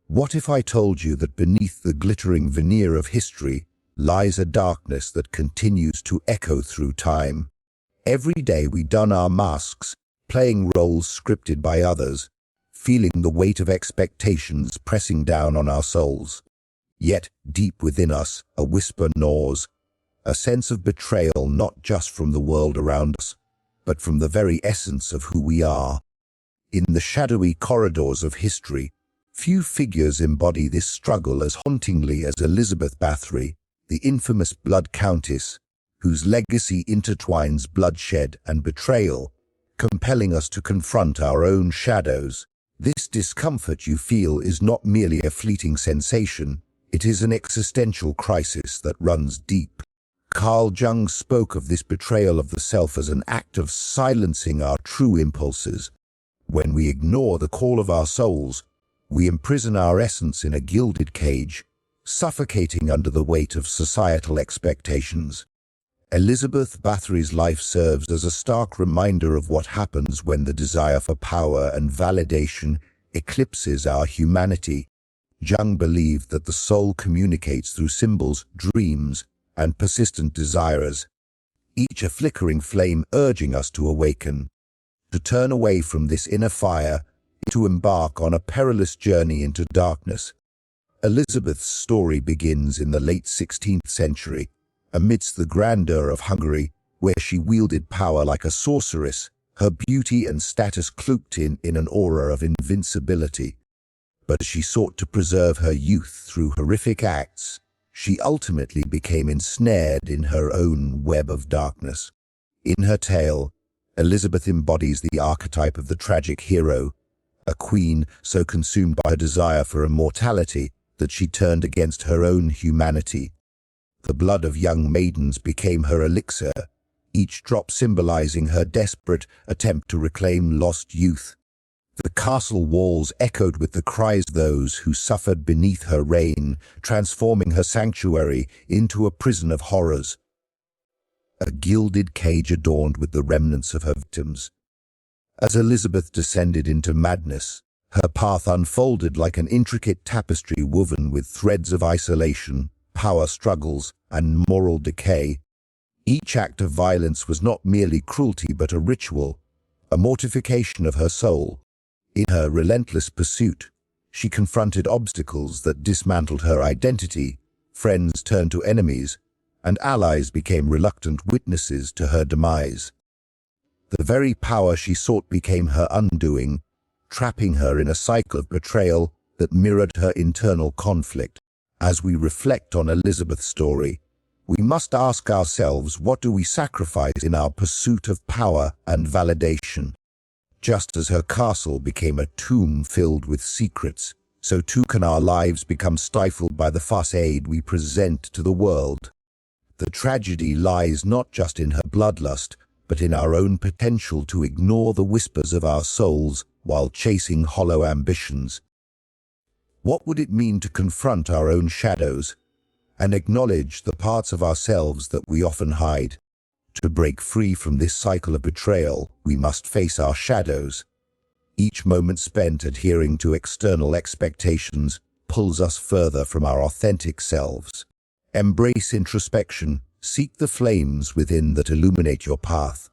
What if I told you that beneath the glittering veneer of history lies a darkness that continues to echo through time? Every day we don our masks, playing roles scripted by others, feeling the weight of expectations pressing down on our souls. Yet, deep within us, a whisper gnaws, a sense of betrayal not just from the world around us, but from the very essence of who we are. In the shadowy corridors of history, few figures embody this struggle as hauntingly as Elizabeth Bathory, the infamous Blood Countess, whose legacy intertwines bloodshed and betrayal, compelling us to confront our own shadows. This discomfort you feel is not merely a fleeting sensation, it is an existential crisis that runs deep. Carl Jung spoke of this betrayal of the self as an act of silencing our true impulses. When we ignore the call of our souls, we imprison our essence in a gilded cage, suffocating under the weight of societal expectations. Elizabeth Bathory's life serves as a stark reminder of what happens when the desire for power and validation eclipses our humanity. Jung believed that the soul communicates through symbols, dreams, and persistent desires, each a flickering flame urging us to awaken, to turn away from this inner fire, to embark on a perilous journey into darkness. Elizabeth's story begins in the late 16th century, amidst the grandeur of Hungary, where she wielded power like a sorceress, her beauty and status cloaked in an aura of invincibility. But as she sought to preserve her youth through horrific acts, she ultimately became ensnared in her own web of darkness. In her tale, Elizabeth embodies the archetype of the tragic hero, a queen so consumed by her desire for immortality that she turned against her own humanity. The blood of young maidens became her elixir, each drop symbolizing her desperate attempt to reclaim lost youth. The castle walls echoed with the cries of those who suffered beneath her reign, transforming her sanctuary into a prison of horrors. A gilded cage adorned with the remnants of her victims. As Elizabeth descended into madness, her path unfolded like an intricate tapestry woven with threads of isolation, power struggles, and moral decay. Each act of violence was not merely cruelty but a ritual, a mortification of her soul. In her relentless pursuit, she confronted obstacles that dismantled her identity, friends turned to enemies, and allies became reluctant witnesses to her demise. The very power she sought became her undoing, trapping her in a cycle of betrayal that mirrored her internal conflict. As we reflect on Elizabeth's story, we must ask ourselves, what do we sacrifice in our pursuit of power and validation? Just as her castle became a tomb filled with secrets, so too can our lives become stifled by the facade we present to the world. The tragedy lies not just in her bloodlust, but in our own potential to ignore the whispers of our souls while chasing hollow ambitions. What would it mean to confront our own shadows and acknowledge the parts of ourselves that we often hide? To break free from this cycle of betrayal, we must face our shadows. Each moment spent adhering to external expectations pulls us further from our authentic selves. Embrace introspection. Seek the flames within that illuminate your path.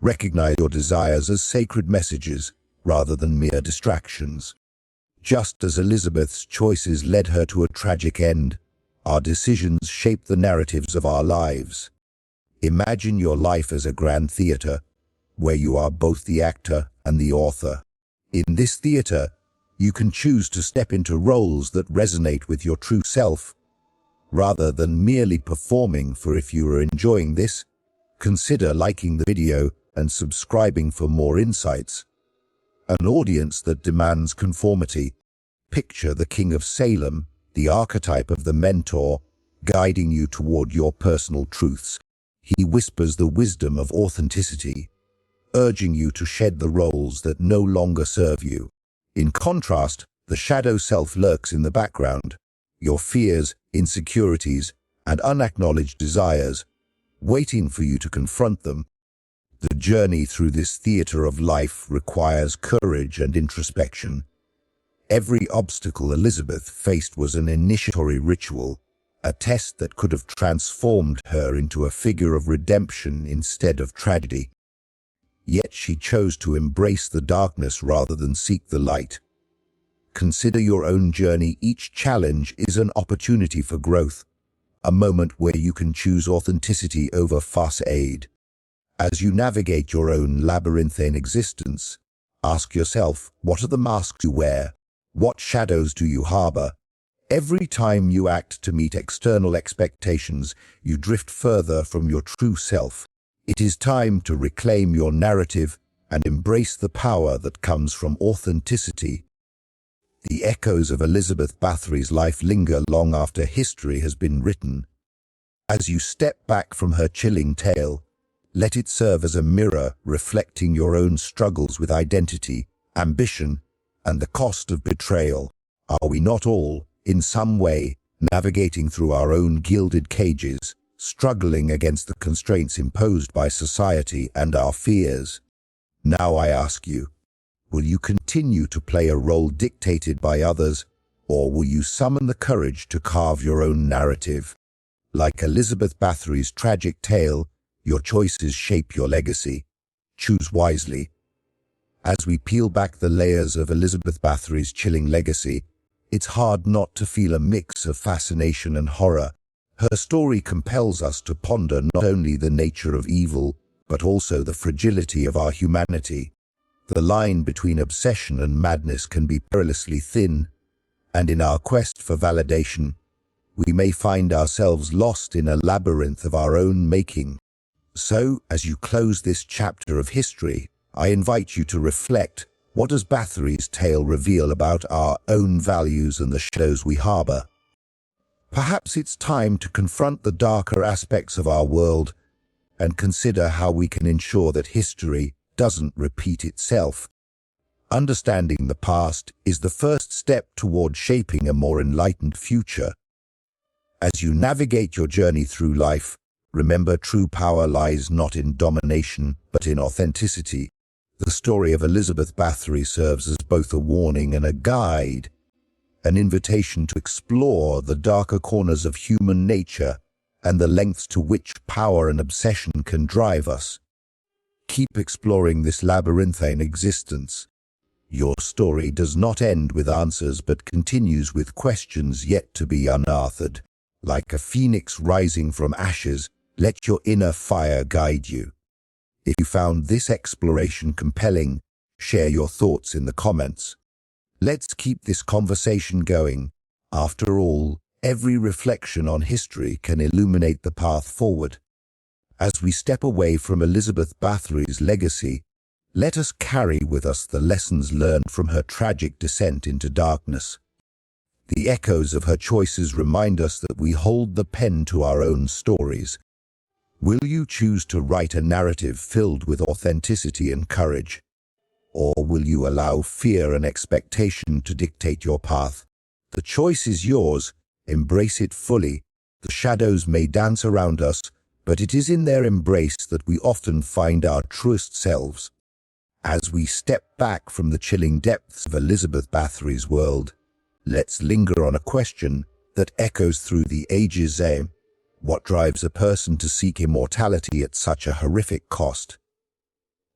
Recognize your desires as sacred messages rather than mere distractions. Just as Elizabeth's choices led her to a tragic end, our decisions shape the narratives of our lives. Imagine your life as a grand theater, where you are both the actor and the author. In this theater, you can choose to step into roles that resonate with your true self, rather than merely performing. For if you are enjoying this, consider liking the video and subscribing for more insights. An audience that demands conformity. Picture the King of Salem, the archetype of the mentor, guiding you toward your personal truths. He whispers the wisdom of authenticity, urging you to shed the roles that no longer serve you. In contrast, the shadow self lurks in the background, your fears, insecurities, and unacknowledged desires, waiting for you to confront them. The journey through this theater of life requires courage and introspection. Every obstacle Elizabeth faced was an initiatory ritual, a test that could have transformed her into a figure of redemption instead of tragedy. Yet she chose to embrace the darkness rather than seek the light. Consider your own journey. Each challenge is an opportunity for growth, a moment where you can choose authenticity over facade. As you navigate your own labyrinthine existence, ask yourself, what are the masks you wear? What shadows do you harbor? Every time you act to meet external expectations, you drift further from your true self. It is time to reclaim your narrative and embrace the power that comes from authenticity. The echoes of Elizabeth Bathory's life linger long after history has been written. As you step back from her chilling tale, let it serve as a mirror reflecting your own struggles with identity, ambition, and the cost of betrayal. Are we not all, in some way, navigating through our own gilded cages, struggling against the constraints imposed by society and our fears? Now I ask you, will you continue to play a role dictated by others, or will you summon the courage to carve your own narrative? Like Elizabeth Bathory's tragic tale, your choices shape your legacy. Choose wisely. As we peel back the layers of Elizabeth Bathory's chilling legacy, it's hard not to feel a mix of fascination and horror. Her story compels us to ponder not only the nature of evil, but also the fragility of our humanity. The line between obsession and madness can be perilously thin, and in our quest for validation, we may find ourselves lost in a labyrinth of our own making. So, as you close this chapter of history, I invite you to reflect, what does Bathory's tale reveal about our own values and the shadows we harbor? Perhaps it's time to confront the darker aspects of our world and consider how we can ensure that history doesn't repeat itself. Understanding the past is the first step toward shaping a more enlightened future. As you navigate your journey through life, remember, true power lies not in domination, but in authenticity. The story of Elizabeth Bathory serves as both a warning and a guide, an invitation to explore the darker corners of human nature and the lengths to which power and obsession can drive us. Keep exploring this labyrinthine existence. Your story does not end with answers but continues with questions yet to be unearthed. Like a phoenix rising from ashes, let your inner fire guide you. If you found this exploration compelling, share your thoughts in the comments. Let's keep this conversation going. After all, every reflection on history can illuminate the path forward. As we step away from Elizabeth Bathory's legacy, let us carry with us the lessons learned from her tragic descent into darkness. The echoes of her choices remind us that we hold the pen to our own stories. Will you choose to write a narrative filled with authenticity and courage? Or will you allow fear and expectation to dictate your path? The choice is yours. Embrace it fully. The shadows may dance around us, but it is in their embrace that we often find our truest selves. As we step back from the chilling depths of Elizabeth Bathory's world, let's linger on a question that echoes through the ages. What drives a person to seek immortality at such a horrific cost?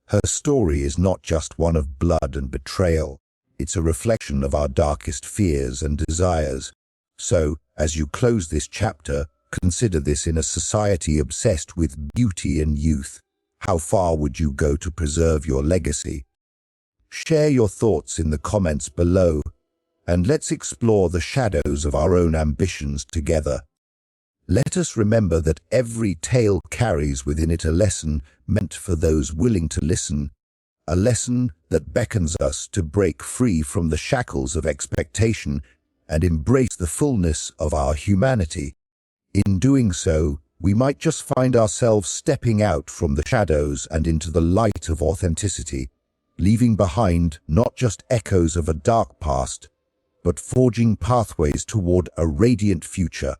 Her story is not just one of blood and betrayal. It's a reflection of our darkest fears and desires. So, as you close this chapter, consider this: in a society obsessed with beauty and youth, how far would you go to preserve your legacy? Share your thoughts in the comments below, and let's explore the shadows of our own ambitions together. Let us remember that every tale carries within it a lesson meant for those willing to listen, a lesson that beckons us to break free from the shackles of expectation and embrace the fullness of our humanity. In doing so, we might just find ourselves stepping out from the shadows and into the light of authenticity, leaving behind not just echoes of a dark past, but forging pathways toward a radiant future.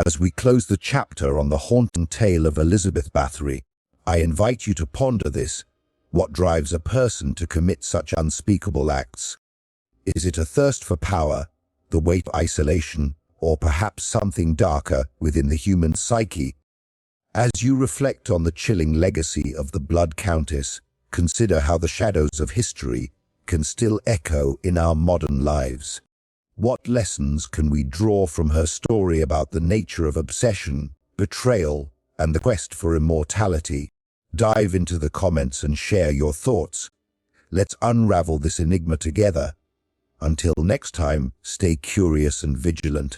As we close the chapter on the haunting tale of Elizabeth Bathory, I invite you to ponder this: what drives a person to commit such unspeakable acts? Is it a thirst for power, the weight of isolation, or perhaps something darker within the human psyche? As you reflect on the chilling legacy of the Blood Countess, consider how the shadows of history can still echo in our modern lives. What lessons can we draw from her story about the nature of obsession, betrayal, and the quest for immortality? Dive into the comments and share your thoughts. Let's unravel this enigma together. Until next time, stay curious and vigilant.